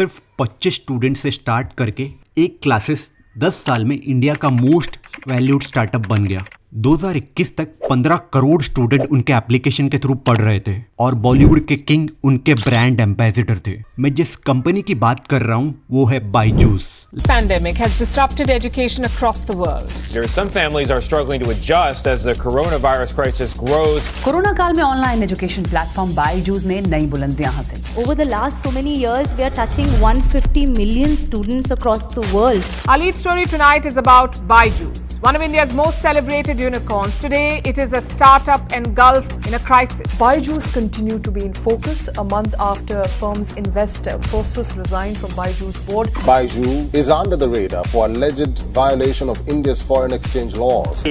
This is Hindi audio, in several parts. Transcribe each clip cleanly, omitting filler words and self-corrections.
सिर्फ 25 स्टूडेंट से स्टार्ट करके एक क्लासेस 10 साल में इंडिया का मोस्ट वैल्यूड स्टार्टअप बन गया। 2021 तक 15 करोड़ स्टूडेंट उनके एप्लीकेशन के थ्रू पढ़ रहे थे और बॉलीवुड के किंग उनके ब्रांड एम्बेसडर थे। मैं जिस कंपनी की बात कर रहा हूँ वो है Byju's. Pandemic has disrupted education across the world. Some families are struggling to adjust as the coronavirus crisis grows. Corona काल में ऑनलाइन एजुकेशन प्लेटफॉर्म बायजूस ने नई बुलंदियां हासिल। Over the last so many years, we are touching 150 million students across the world. Our lead story tonight is about Byju's, one of India's most celebrated unicorns. Today, it is a startup engulfed in a crisis. Byju's continue to be in focus a month after firm's investor Infosys resigned from Byju's board. Byju is under the radar for alleged violation of India's foreign exchange laws.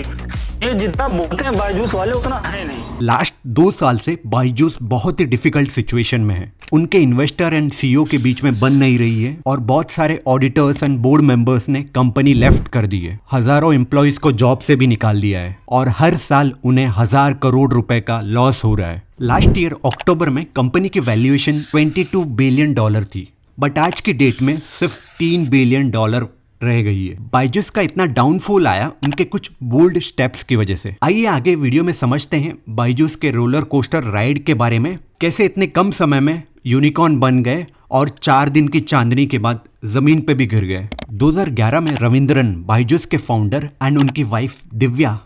ये जितना बोलते हैं बायजूस वाले उतना है नहीं। लास्ट 2 साल से बायजूस बहुत ही डिफिकल्ट सिचुएशन में है। उनके इन्वेस्टर एंड सीईओ के बीच में बन नहीं रही है और बहुत सारे ऑडिटर्स एंड बोर्ड मेंबर्स ने कंपनी लेफ्ट कर दी है। हजारों एम्प्लॉइज को जॉब से भी निकाल दिया है और हर साल उन्हें 1000 करोड़ रुपए का लॉस हो रहा है। लास्ट ईयर अक्टूबर में कंपनी की वैल्यूएशन $22 बिलियन थी, बट आज की डेट में सिर्फ $3 बिलियन रह गई है। बायजूस का इतना डाउनफॉल आया उनके कुछ बोल्ड स्टेप्स की वजह से। आइए आगे वीडियो में समझते हैं बायजूस के रोलर कोस्टर राइड के बारे में, कैसे इतने कम समय में यूनिकॉर्न बन गए और 4 दिन की चांदनी के बाद जमीन पे भी गिर गए। 2011 में रविंद्रन, बायजूस के फाउंडर एंड उनकी वाइफ दिव्या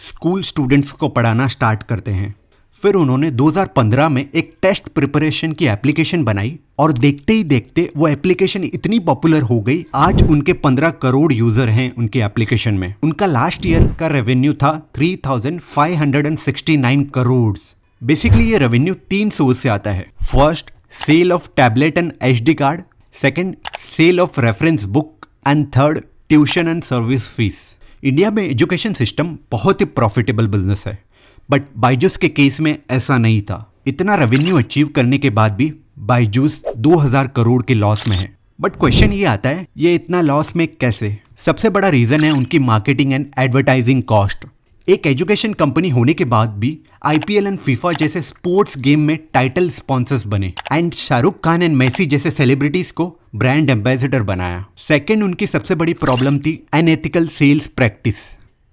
स्कूल स्टूडेंट्स को पढ़ाना स्टार्ट करते हैं। फिर उन्होंने 2015 में एक टेस्ट प्रिपरेशन की एप्लीकेशन बनाई और देखते ही देखते वो एप्लीकेशन इतनी पॉपुलर हो गई, आज उनके 15 करोड़ यूजर हैं उनके एप्लीकेशन में। उनका लास्ट ईयर का रेवेन्यू था 3,569 करोड़। बेसिकली ये रेवेन्यू 3 सोर्स से आता है। First, sale of tablet and HD card, second sale of reference book and third tuition and service fees. India में एजुकेशन सिस्टम बहुत ही प्रॉफिटेबल बिजनेस है, बट बायजूस के केस में ऐसा नहीं था। इतना रेवेन्यू अचीव करने के बाद भी बायजूस 2000 करोड़ के लॉस में है। बट क्वेश्चन ये आता है, ये इतना लॉस में कैसे? सबसे बड़ा रीजन है उनकी मार्केटिंग एंड एडवर्टाइजिंग कॉस्ट। एक एजुकेशन कंपनी होने के बाद भी आईपीएल एंड फीफा जैसे स्पोर्ट्स गेम में टाइटल स्पॉन्सर्स बने and Shahrukh Khan and Messi जैसे सेलिब्रिटीज को ब्रांड एम्बेसडर बनाया। सेकेंड, उनकी सबसे बड़ी प्रॉब्लम थी अनएथिकल सेल्स प्रैक्टिस।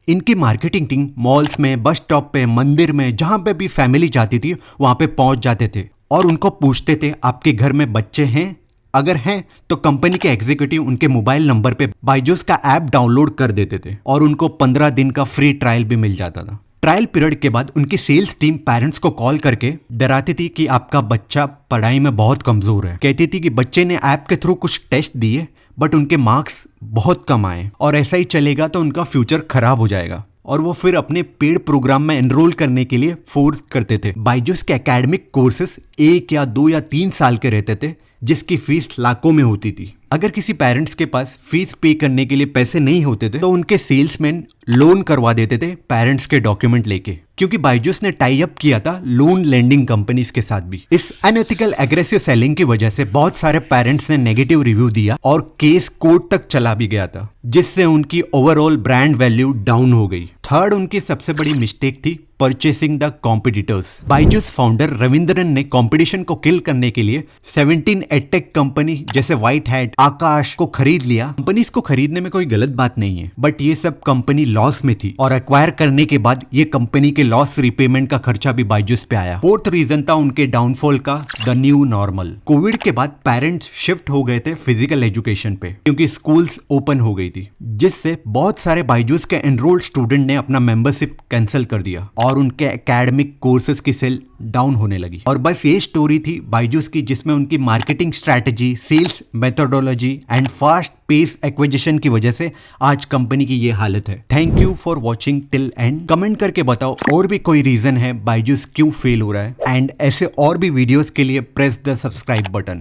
इनकी मार्केटिंग टीम मॉल्स में, बस स्टॉप पे, मंदिर में, जहां पे भी फैमिली जाती थी वहां पे पहुंच जाते थे और उनको पूछते थे आपके घर में बच्चे हैं? अगर हैं तो कंपनी के एग्जीक्यूटिव उनके मोबाइल नंबर पे बायजूस का ऐप डाउनलोड कर देते थे और उनको 15 दिन का फ्री ट्रायल भी मिल जाता था। ट्रायल पीरियड के बाद उनकी सेल्स टीम पेरेंट्स को कॉल करके डराती थी कि आपका बच्चा पढ़ाई में बहुत कमजोर है। कहती थी कि बच्चे ने ऐप के थ्रू कुछ टेस्ट दिए बट उनके मार्क्स बहुत कम आए और ऐसा ही चलेगा तो उनका फ्यूचर खराब हो जाएगा और वो फिर अपने पेड प्रोग्राम में एनरोल करने के लिए फोर्स करते थे। बायजूस के एकेडमिक कोर्सेज 1 या 2 या 3 साल के रहते थे जिसकी फीस लाखों में होती थी। अगर किसी पेरेंट्स के पास फीस पे करने के लिए पैसे नहीं होते थे तो उनके सेल्समैन लोन करवा देते थे पेरेंट्स के डॉक्यूमेंट लेके, क्योंकि बायजूस ने टाई अप किया था लोन लेंडिंग कंपनीज के साथ भी। इस अनएथिकल एग्रेसिव सेलिंग की वजह से बहुत सारे पेरेंट्स ने नेगेटिव रिव्यू दिया और केस कोर्ट तक चला भी गया था, जिससे उनकी ओवरऑल ब्रांड वैल्यू डाउन हो गई। थर्ड, उनकी सबसे बड़ी मिस्टेक थी purchasing the competitors. Byju's founder Ravindran ने कंपटीशन को किल करने के लिए 17 एडटेक कंपनी जैसे व्हाइट हैट, आकाश को खरीद लिया। कंपनीज को खरीदने में कोई गलत बात नहीं है, बट ये सब कंपनी लॉस में थी और एक्वायर करने के बाद ये कंपनी के लॉस रिपेमेंट का खर्चा भी बायजूस पे आया। फोर्थ रीजन था उनके डाउनफॉल का द न्यू नॉर्मल। कोविड के बाद पेरेंट्स शिफ्ट हो गए थे फिजिकल एजुकेशन पे क्योंकि स्कूल्स ओपन हो गई थी, जिससे बहुत सारे बायजूस के एनरोल्ड स्टूडेंट ने अपना मेंबरशिप कैंसिल कर दिया और उनके एकेडमिक कोर्सेज की सेल डाउन होने लगी। और बस ये स्टोरी थी बायजूस की, जिसमें उनकी marketing strategy, sales methodology and fast pace acquisition की वजह से आज कंपनी की ये हालत है। Thank you for watching till end. Comment करके बताओ और भी कोई रीजन है बायजूस क्यों फेल हो रहा है, एंड ऐसे और भी वीडियोस के लिए प्रेस द सब्सक्राइब बटन।